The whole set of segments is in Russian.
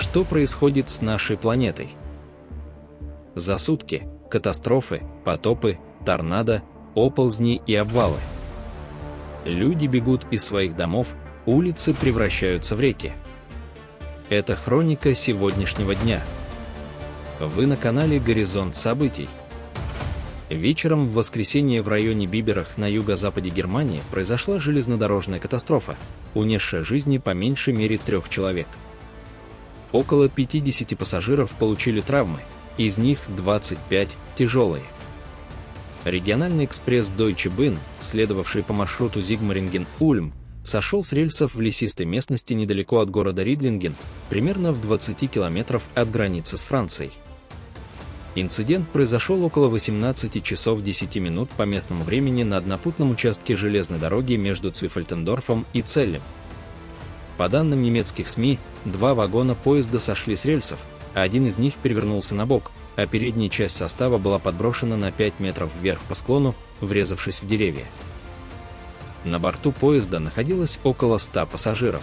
Что происходит с нашей планетой? За сутки катастрофы, потопы, торнадо, оползни и обвалы. Люди бегут из своих домов, улицы превращаются в реки. Это хроника сегодняшнего дня. Вы на канале «Горизонт событий». Вечером в воскресенье в районе Биберах на юго-западе Германии произошла железнодорожная катастрофа, унесшая жизни по меньшей мере 3 человек. Около 50 пассажиров получили травмы, из них 25 тяжелые. Региональный экспресс Deutsche Bahn, следовавший по маршруту Зигмаринген-Ульм, сошел с рельсов в лесистой местности недалеко от города Ридлинген, примерно в 20 километров от границы с Францией. Инцидент произошел около 18 часов 10 минут по местному времени на однопутном участке железной дороги между Цвифельтендорфом и Целлем. По данным немецких СМИ, 2 вагона поезда сошли с рельсов, а один из них перевернулся на бок, а передняя часть состава была подброшена на 5 метров вверх по склону, врезавшись в деревья. На борту поезда находилось около 100 пассажиров.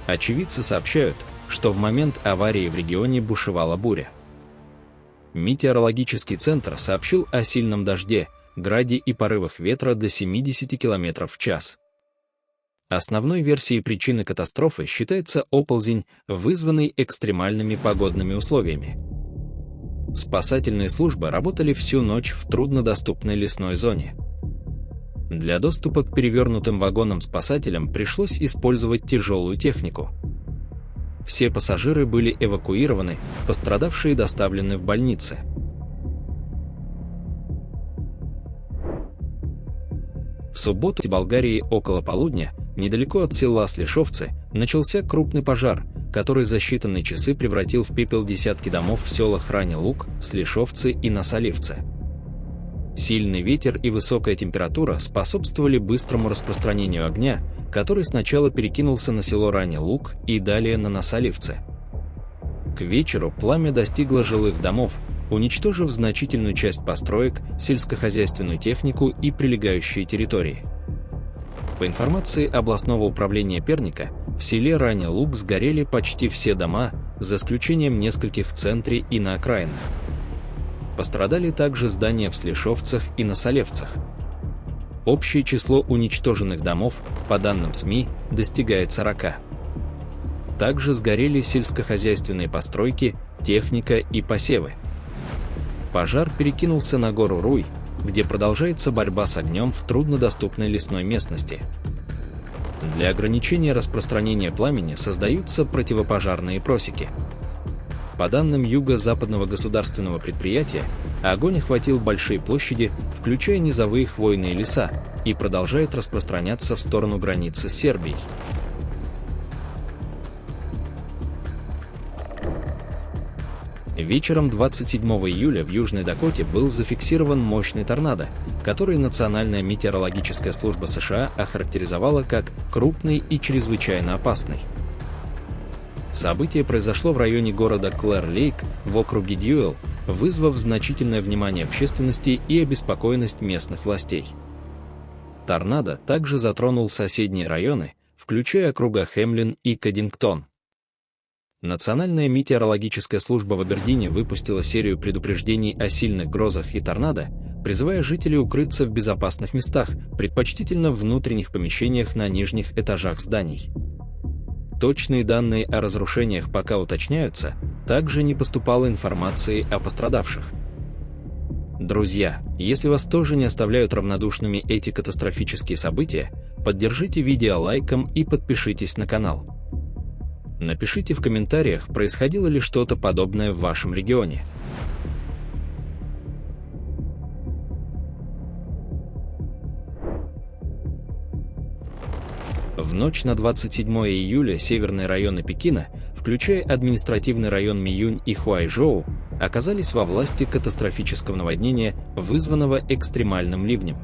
Очевидцы сообщают, что в момент аварии в регионе бушевала буря. Метеорологический центр сообщил о сильном дожде, граде и порывах ветра до 70 км в час. Основной версией причины катастрофы считается оползень, вызванный экстремальными погодными условиями. Спасательные службы работали всю ночь в труднодоступной лесной зоне. Для доступа к перевернутым вагонам-спасателям пришлось использовать тяжелую технику. Все пассажиры были эвакуированы, пострадавшие доставлены в больницы. В субботу в Болгарии около полудня, недалеко от села Слешовцы, начался крупный пожар, который за считанные часы превратил в пепел десятки домов в селах Ранилук, Слешовцы и Носоливцы. Сильный ветер и высокая температура способствовали быстрому распространению огня, который сначала перекинулся на село Ранилук и далее на Носоливцы. К вечеру пламя достигло жилых домов, уничтожив значительную часть построек, сельскохозяйственную технику и прилегающие территории. По информации областного управления Перника, в селе Ранилук сгорели почти все дома, за исключением нескольких в центре и на окраинах. Пострадали также здания в Слешовцах и Носолевцах. Общее число уничтоженных домов, по данным СМИ, достигает 40. Также сгорели сельскохозяйственные постройки, техника и посевы. Пожар перекинулся на гору Руй, где продолжается борьба с огнем в труднодоступной лесной местности. Для ограничения распространения пламени создаются противопожарные просеки. По данным Юго-Западного государственного предприятия, огонь охватил большие площади, включая низовые хвойные леса, и продолжает распространяться в сторону границы с Сербией. Вечером 27 июля в Южной Дакоте был зафиксирован мощный торнадо, который Национальная метеорологическая служба США охарактеризовала как крупный и чрезвычайно опасный. Событие произошло в районе города Клэр-Лейк в округе Дьюэлл, вызвав значительное внимание общественности и обеспокоенность местных властей. Торнадо также затронул соседние районы, включая округа Хемлин и Каддингтон. Национальная метеорологическая служба в Абердине выпустила серию предупреждений о сильных грозах и торнадо, призывая жителей укрыться в безопасных местах, предпочтительно в внутренних помещениях на нижних этажах зданий. Точные данные о разрушениях пока уточняются, также не поступало информации о пострадавших. Друзья, если вас тоже не оставляют равнодушными эти катастрофические события, поддержите видео лайком и подпишитесь на канал. Напишите в комментариях, происходило ли что-то подобное в вашем регионе. В ночь на 27 июля северные районы Пекина, включая административный район Миюнь и Хуайжоу, оказались во власти катастрофического наводнения, вызванного экстремальным ливнем.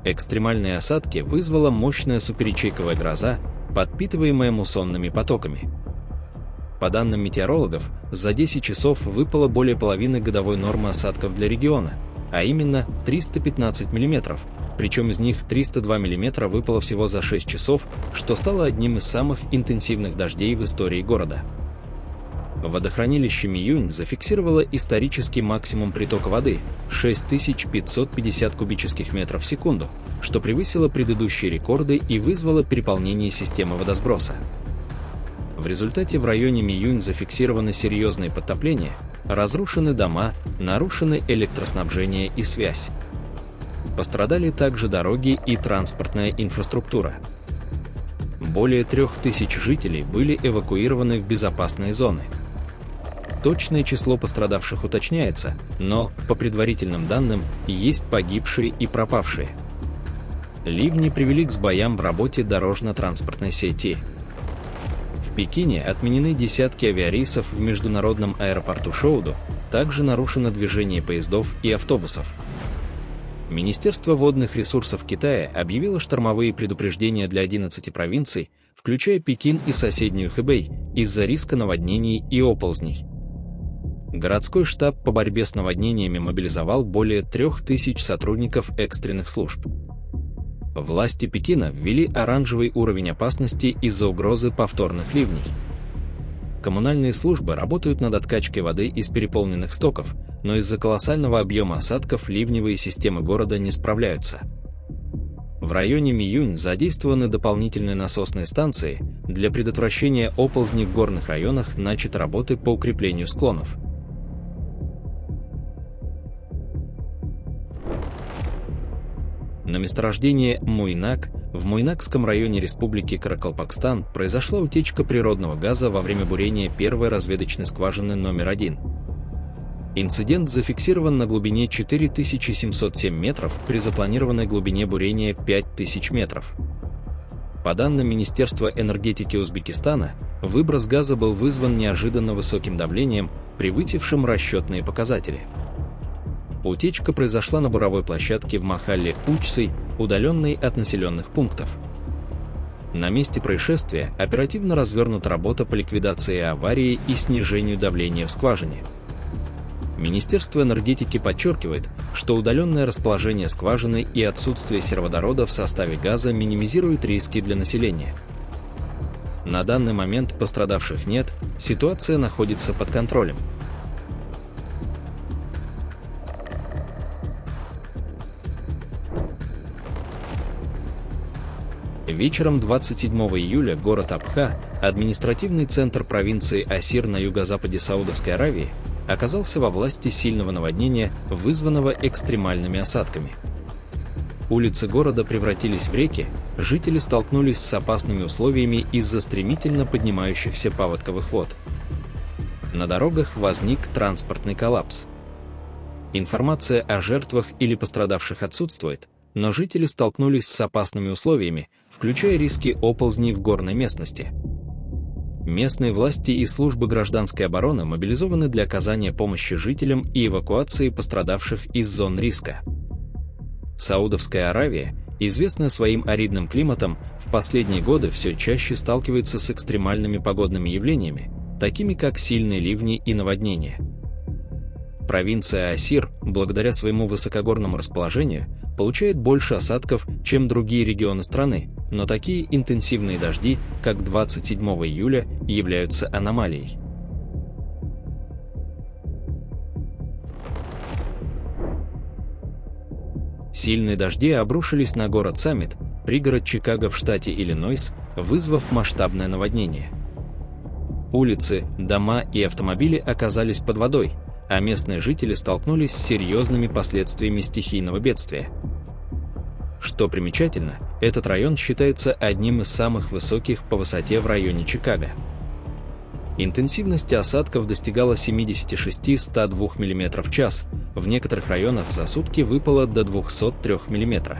Экстремальные осадки вызвала мощная суперячейковая гроза, подпитываемая муссонными потоками. По данным метеорологов, за 10 часов выпало более половины годовой нормы осадков для региона, а именно 315 мм, причем из них 302 мм выпало всего за 6 часов, что стало одним из самых интенсивных дождей в истории города. Водохранилище Миюнь зафиксировало исторический максимум притока воды – 6550 кубических метров в секунду, что превысило предыдущие рекорды и вызвало переполнение системы водосброса. В результате в районе Миюнь зафиксированы серьезные подтопления, разрушены дома, нарушены электроснабжение и связь. Пострадали также дороги и транспортная инфраструктура. Более 3000 жителей были эвакуированы в безопасные зоны. Точное число пострадавших уточняется, но, по предварительным данным, есть погибшие и пропавшие. Ливни привели к сбоям в работе дорожно-транспортной сети. В Пекине отменены десятки авиарейсов в международном аэропорту Шоуду, также нарушено движение поездов и автобусов. Министерство водных ресурсов Китая объявило штормовые предупреждения для 11 провинций, включая Пекин и соседнюю Хэбэй, из-за риска наводнений и оползней. Городской штаб по борьбе с наводнениями мобилизовал более 3000 сотрудников экстренных служб. Власти Пекина ввели оранжевый уровень опасности из-за угрозы повторных ливней. Коммунальные службы работают над откачкой воды из переполненных стоков, но из-за колоссального объема осадков ливневые системы города не справляются. В районе Миюнь задействованы дополнительные насосные станции. Для предотвращения оползней в горных районах начаты работы по укреплению склонов. На месторождении Муйнак в Муйнакском районе Республики Каракалпакстан произошла утечка природного газа во время бурения первой разведочной скважины номер 1. Инцидент зафиксирован на глубине 4707 метров при запланированной глубине бурения 5000 метров. По данным Министерства энергетики Узбекистана, выброс газа был вызван неожиданно высоким давлением, превысившим расчетные показатели. Утечка произошла на буровой площадке в Махалле Учсой, удаленной от населенных пунктов. На месте происшествия оперативно развернута работа по ликвидации аварии и снижению давления в скважине. Министерство энергетики подчеркивает, что удаленное расположение скважины и отсутствие сероводорода в составе газа минимизирует риски для населения. На данный момент пострадавших нет, ситуация находится под контролем. Вечером 27 июля город Абха, административный центр провинции Асир на юго-западе Саудовской Аравии, оказался во власти сильного наводнения, вызванного экстремальными осадками. Улицы города превратились в реки, жители столкнулись с опасными условиями из-за стремительно поднимающихся паводковых вод. На дорогах возник транспортный коллапс. Информация о жертвах или пострадавших отсутствует, но жители столкнулись с опасными условиями, включая риски оползней в горной местности. Местные власти и службы гражданской обороны мобилизованы для оказания помощи жителям и эвакуации пострадавших из зон риска. Саудовская Аравия, известная своим аридным климатом, в последние годы все чаще сталкивается с экстремальными погодными явлениями, такими как сильные ливни и наводнения. Провинция Асир, благодаря своему высокогорному расположению, получает больше осадков, чем другие регионы страны, но такие интенсивные дожди, как 27 июля, являются аномалией. Сильные дожди обрушились на город Саммит, пригород Чикаго в штате Иллинойс, вызвав масштабное наводнение. Улицы, дома и автомобили оказались под водой, а местные жители столкнулись с серьезными последствиями стихийного бедствия. Что примечательно, этот район считается одним из самых высоких по высоте в районе Чикаго. Интенсивность осадков достигала 76-102 мм в час, в некоторых районах за сутки выпало до 203 мм.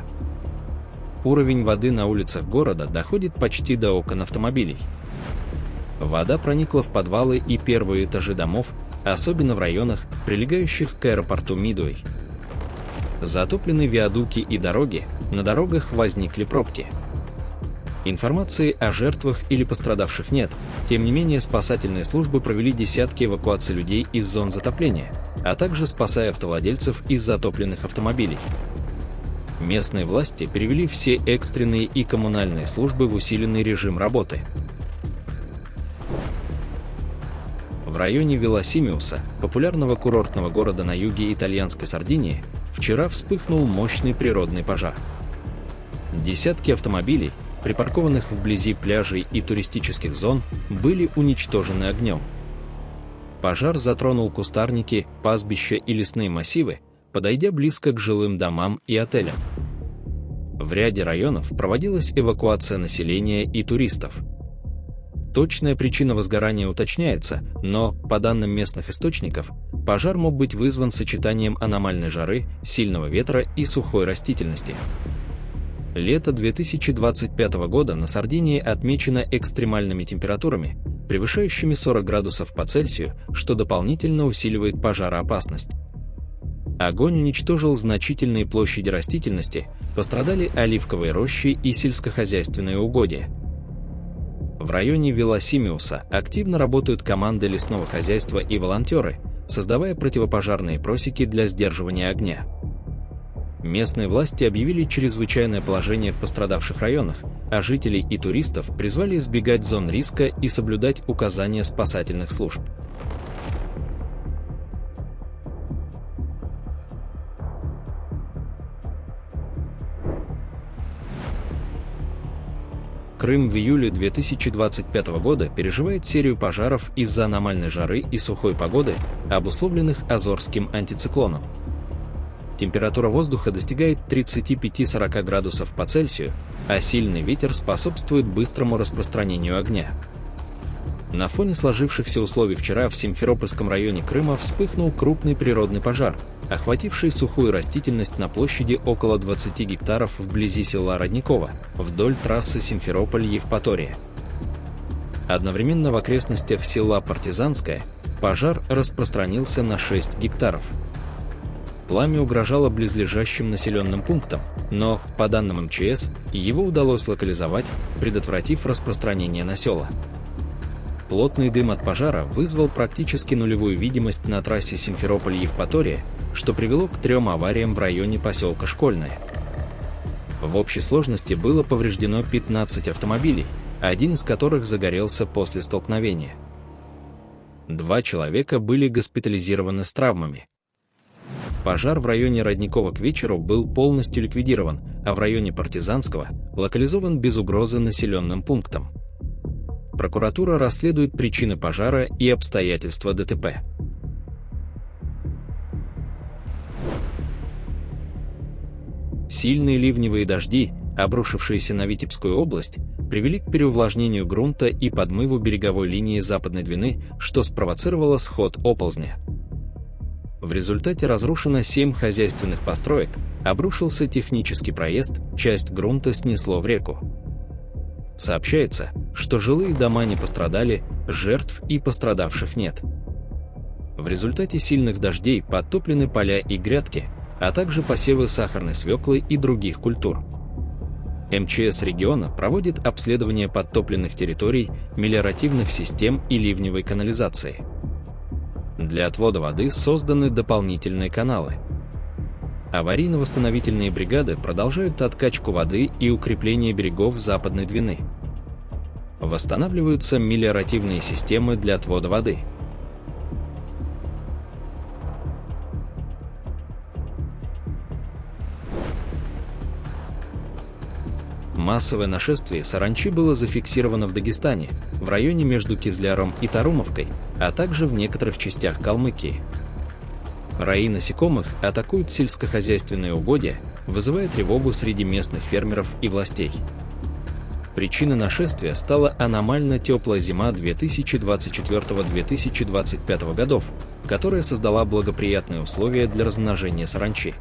Уровень воды на улицах города доходит почти до окон автомобилей. Вода проникла в подвалы и первые этажи домов, особенно в районах, прилегающих к аэропорту Мидуэй. Затоплены виадуки и дороги, на дорогах возникли пробки. Информации о жертвах или пострадавших нет, тем не менее спасательные службы провели десятки эвакуаций людей из зон затопления, а также спасая автовладельцев из затопленных автомобилей. Местные власти перевели все экстренные и коммунальные службы в усиленный режим работы. В В районе Вилласимиуса, популярного курортного города на юге итальянской Сардинии, вчера вспыхнул мощный природный пожар. Десятки автомобилей, припаркованных вблизи пляжей и туристических зон, были уничтожены огнем. Пожар затронул кустарники, пастбища и лесные массивы, подойдя близко к жилым домам и отелям. В ряде районов проводилась эвакуация населения и туристов. Точная причина возгорания уточняется, но, по данным местных источников, пожар мог быть вызван сочетанием аномальной жары, сильного ветра и сухой растительности. Лето 2025 года на Сардинии отмечено экстремальными температурами, превышающими 40 градусов по Цельсию, что дополнительно усиливает пожароопасность. Огонь уничтожил значительные площади растительности, пострадали оливковые рощи и сельскохозяйственные угодья. В районе Вилласимиуса активно работают команды лесного хозяйства и волонтеры, создавая противопожарные просеки для сдерживания огня. Местные власти объявили чрезвычайное положение в пострадавших районах, а жителей и туристов призвали избегать зон риска и соблюдать указания спасательных служб. Крым в июле 2025 года переживает серию пожаров из-за аномальной жары и сухой погоды, обусловленных Азорским антициклоном. Температура воздуха достигает 35-40 градусов по Цельсию, а сильный ветер способствует быстрому распространению огня. На фоне сложившихся условий вчера в Симферопольском районе Крыма вспыхнул крупный природный пожар, охвативший сухую растительность на площади около 20 гектаров вблизи села Родниково, вдоль трассы Симферополь-Евпатория. Одновременно в окрестностях села Партизанское пожар распространился на 6 гектаров. Пламя угрожало близлежащим населенным пунктам, но, по данным МЧС, его удалось локализовать, предотвратив распространение на села. Плотный дым от пожара вызвал практически нулевую видимость на трассе Симферополь-Евпатория, что привело к 3 авариям в районе поселка Школьное. В общей сложности было повреждено 15 автомобилей, один из которых загорелся после столкновения. 2 человека были госпитализированы с травмами. Пожар в районе Родникова к вечеру был полностью ликвидирован, а в районе Партизанского локализован без угрозы населенным пунктам. Прокуратура расследует причины пожара и обстоятельства ДТП. Сильные ливневые дожди, обрушившиеся на Витебскую область, привели к переувлажнению грунта и подмыву береговой линии Западной Двины, что спровоцировало сход оползня. В результате разрушено 7 хозяйственных построек, обрушился технический проезд, часть грунта снесло в реку. Сообщается, что жилые дома не пострадали, жертв и пострадавших нет. В результате сильных дождей подтоплены поля и грядки, а также посевы сахарной свеклы и других культур. МЧС региона проводит обследование подтопленных территорий, мелиоративных систем и ливневой канализации. Для отвода воды созданы дополнительные каналы. Аварийно-восстановительные бригады продолжают откачку воды и укрепление берегов Западной Двины. Восстанавливаются мелиоративные системы для отвода воды. Массовое нашествие саранчи было зафиксировано в Дагестане, в районе между Кизляром и Тарумовкой, а также в некоторых частях Калмыкии. Раи насекомых атакуют сельскохозяйственные угодья, вызывая тревогу среди местных фермеров и властей. Причиной нашествия стала аномально теплая зима 2024-2025 годов, которая создала благоприятные условия для размножения саранчи.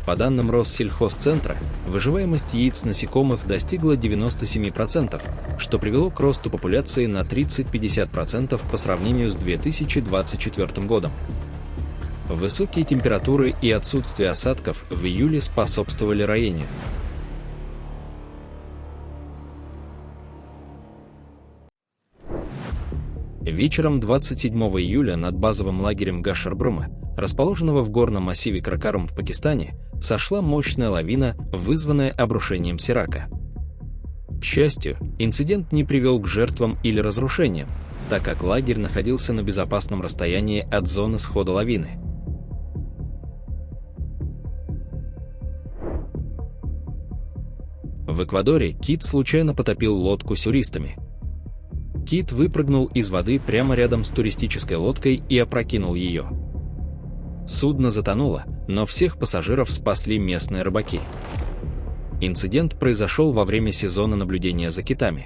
По данным Россельхозцентра, выживаемость яиц насекомых достигла 97%, что привело к росту популяции на 30-50% по сравнению с 2024 годом. Высокие температуры и отсутствие осадков в июле способствовали роению. Вечером 27 июля над базовым лагерем Гашарбрума, расположенного в горном массиве Каракарум в Пакистане, сошла мощная лавина, вызванная обрушением Сирака. К счастью, инцидент не привел к жертвам или разрушениям, так как лагерь находился на безопасном расстоянии от зоны схода лавины. В Эквадоре кит случайно потопил лодку с туристами. Кит выпрыгнул из воды прямо рядом с туристической лодкой и опрокинул ее. Судно затонуло, но всех пассажиров спасли местные рыбаки. Инцидент произошел во время сезона наблюдения за китами.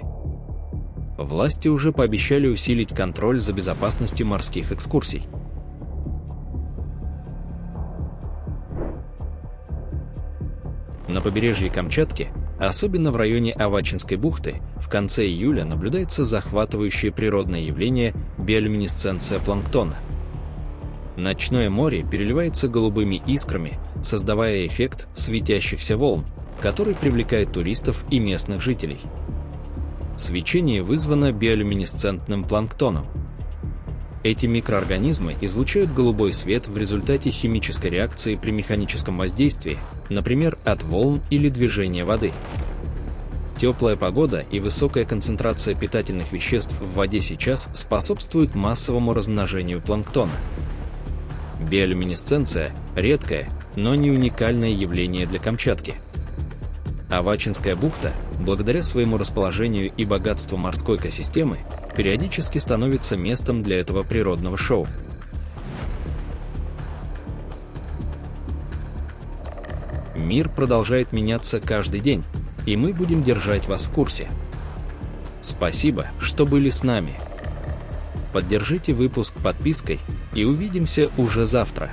Власти уже пообещали усилить контроль за безопасностью морских экскурсий. На побережье Камчатки, особенно в районе Авачинской бухты, в конце июля наблюдается захватывающее природное явление – биолюминесценция планктона. Ночное море переливается голубыми искрами, создавая эффект светящихся волн, который привлекает туристов и местных жителей. Свечение вызвано биолюминесцентным планктоном. Эти микроорганизмы излучают голубой свет в результате химической реакции при механическом воздействии, например, от волн или движения воды. Теплая погода и высокая концентрация питательных веществ в воде сейчас способствуют массовому размножению планктона. Биолюминесценция – редкое, но не уникальное явление для Камчатки. Авачинская бухта, благодаря своему расположению и богатству морской экосистемы, периодически становится местом для этого природного шоу. Мир продолжает меняться каждый день, и мы будем держать вас в курсе. Спасибо, что были с нами. Поддержите выпуск подпиской, и увидимся уже завтра.